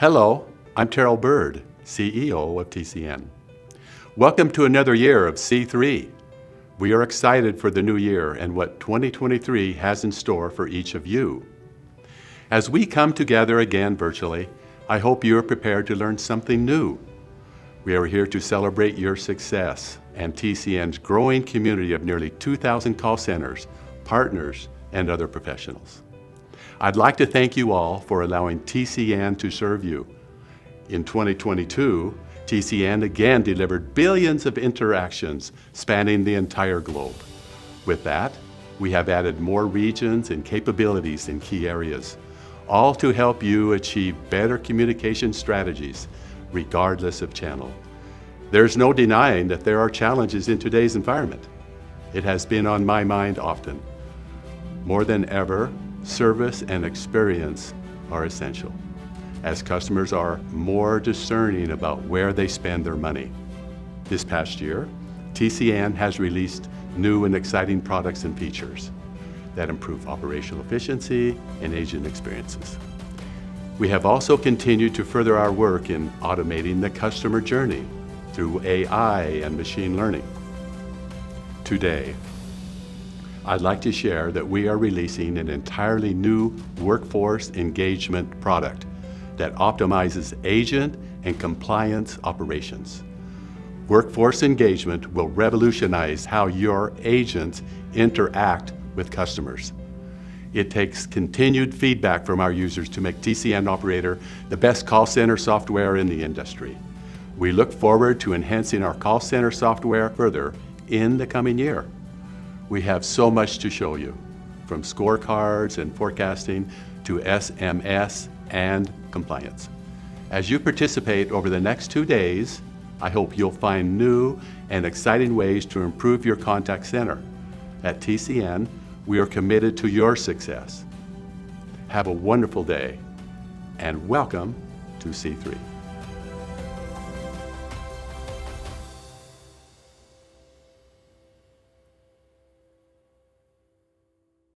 Hello, I'm Terrel Bird, CEO of TCN. Welcome to another year of C3. We are excited for the new year and what 2023 has in store for each of you. As we come together again virtually, I hope you are prepared to learn something new. We are here to celebrate your success and TCN's growing community of nearly 2,000 call centers, partners, and other professionals. I'd like to thank you all for allowing TCN to serve you. In 2022, TCN again delivered billions of interactions spanning the entire globe. With that, we have added more regions and capabilities in key areas, all to help you achieve better communication strategies, regardless of channel. There's no denying that there are challenges in today's environment. It has been on my mind often. More than ever, service and experience are essential, as customers are more discerning about where they spend their money. This past year, TCN has released new and exciting products and features that improve operational efficiency and agent experiences. We have also continued to further our work in automating the customer journey through AI and machine learning. Today, I'd like to share that we are releasing an entirely new workforce engagement product that optimizes agent and compliance operations. Workforce engagement will revolutionize how your agents interact with customers. It takes continued feedback from our users to make TCN Operator the best call center software in the industry. We look forward to enhancing our call center software further in the coming year. We have so much to show you, from scorecards and forecasting to SMS and compliance. As you participate over the next 2 days, I hope you'll find new and exciting ways to improve your contact center. At TCN, we are committed to your success. Have a wonderful day, and welcome to C3.